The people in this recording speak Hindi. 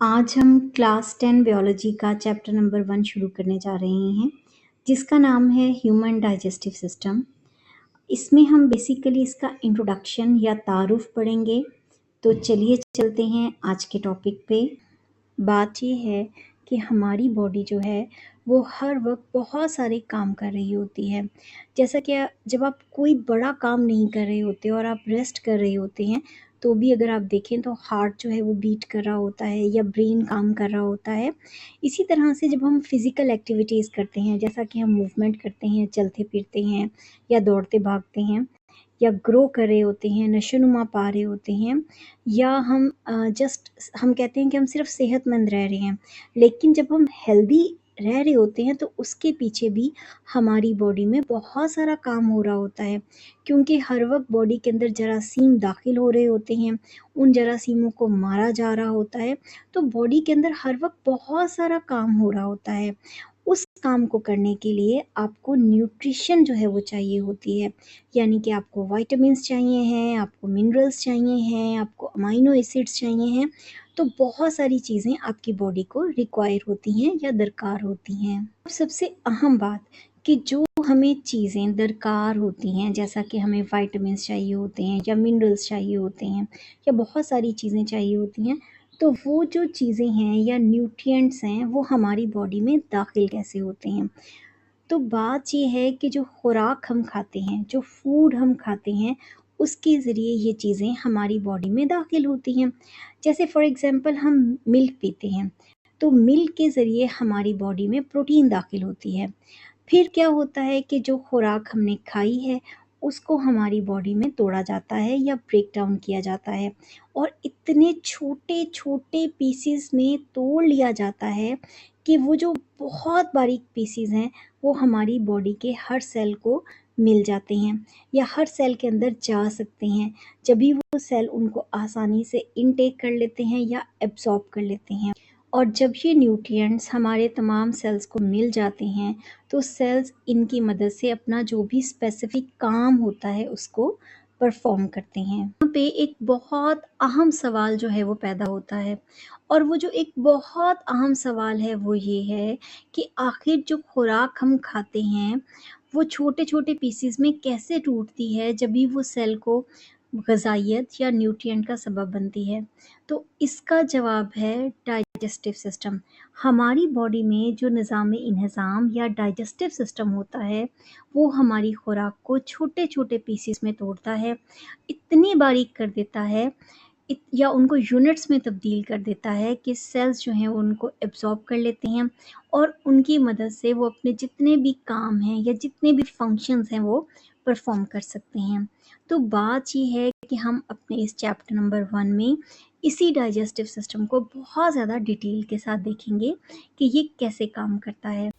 आज हम क्लास 10 बायोलॉजी का चैप्टर नंबर 1 शुरू करने जा रहे हैं, जिसका नाम है ह्यूमन डाइजेस्टिव सिस्टम। इसमें हम बेसिकली इसका इंट्रोडक्शन या तारुफ पढ़ेंगे। तो चलिए चलते हैं आज के टॉपिक पे। बात ये है कि हमारी बॉडी जो है वो हर वक्त बहुत सारे काम कर रही होती है। जैसा कि जब आप कोई बड़ा काम नहीं कर रहे होते और आप रेस्ट कर रहे होते हैं, तो भी अगर आप देखें तो हार्ट जो है वो बीट कर रहा होता है या ब्रेन काम कर रहा होता है। इसी तरह से जब हम फिज़िकल एक्टिविटीज़ करते हैं, जैसा कि हम मूवमेंट करते हैं, चलते फिरते हैं या दौड़ते भागते हैं या ग्रो कर रहे होते हैं, नशोनुमा पा रहे होते हैं, या हम जस्ट हम कहते हैं कि हम सिर्फ सेहतमंद रह रहे हैं, लेकिन जब हम हेल्दी रह रहे होते हैं तो उसके पीछे भी हमारी बॉडी में बहुत सारा काम हो रहा होता है, क्योंकि हर वक्त बॉडी के अंदर जरासीम दाखिल हो रहे होते हैं, उन जरासीमों को मारा जा रहा होता है। तो बॉडी के अंदर हर वक्त बहुत सारा काम हो रहा होता है। उस काम को करने के लिए आपको न्यूट्रिशन जो है वो चाहिए होती है, यानी कि आपको विटामिन्स चाहिए हैं, आपको मिनरल्स चाहिए हैं, आपको अमाइनो एसिड्स चाहिए हैं। तो बहुत सारी चीज़ें आपकी बॉडी को रिक्वायर होती हैं या दरकार होती हैं। अब सबसे अहम बात कि जो हमें चीज़ें दरकार होती हैं, जैसा कि हमें विटामिन्स चाहिए होते हैं या मिनरल्स चाहिए होते हैं या बहुत सारी चीज़ें चाहिए होती हैं, तो वो जो चीज़ें हैं या न्यूट्रिएंट्स हैं वो हमारी बॉडी में दाखिल कैसे होते हैं। तो बात ये है कि जो खुराक हम खाते हैं, जो फूड हम खाते हैं, उसके ज़रिए ये चीज़ें हमारी बॉडी में दाखिल होती हैं। जैसे फॉर एग्ज़ाम्पल हम मिल्क पीते हैं, तो मिल्क के ज़रिए हमारी बॉडी में प्रोटीन दाखिल होती है। फिर क्या होता है कि जो खुराक हमने खाई है, उसको हमारी बॉडी में तोड़ा जाता है या ब्रेक डाउन किया जाता है और इतने छोटे-छोटे पीसेस में तोड़ लिया जाता है कि वो जो बहुत बारीक पीसेस हैं, वो हमारी बॉडी के हर सेल को मिल जाते हैं या हर सेल के अंदर जा सकते हैं। जब भी वो सेल उनको आसानी से इनटेक कर लेते हैं या एब्ज़ॉर्ब कर लेते हैं। और जब ये न्यूट्रिएंट्स हमारे तमाम सेल्स को मिल जाते हैं, तो सेल्स इनकी मदद से अपना जो भी स्पेसिफिक काम होता है उसको परफॉर्म करते हैं। यहाँ पे एक बहुत अहम सवाल जो है वो पैदा होता है, और वो जो एक बहुत अहम सवाल है वो ये है कि आखिर जो खुराक हम खाते हैं वो छोटे-छोटे पीसेस में कैसे टूटती है जब भी वो सेल को ग़िज़ाइयत या न्यूट्रिएंट का सबब बनती है। तो इसका जवाब है डाइजेस्टिव सिस्टम। हमारी बॉडी में जो निज़ाम-ए-इंहिज़ाम या डाइजेस्टिव सिस्टम होता है, वो हमारी खुराक को छोटे-छोटे पीसेस में तोड़ता है, इतनी बारीक कर देता है या उनको यूनिट्स में तब्दील कर देता है कि सेल्स जो हैं वो उनको एब्ज़ॉर्ब कर लेते हैं और उनकी मदद से वो अपने जितने भी काम हैं या जितने भी फंक्शंस हैं वो परफ़ॉर्म कर सकते हैं। तो बात ये है कि हम अपने इस चैप्टर नंबर 1 में इसी डाइजेस्टिव सिस्टम को बहुत ज़्यादा डिटेल के साथ देखेंगे कि ये कैसे काम करता है।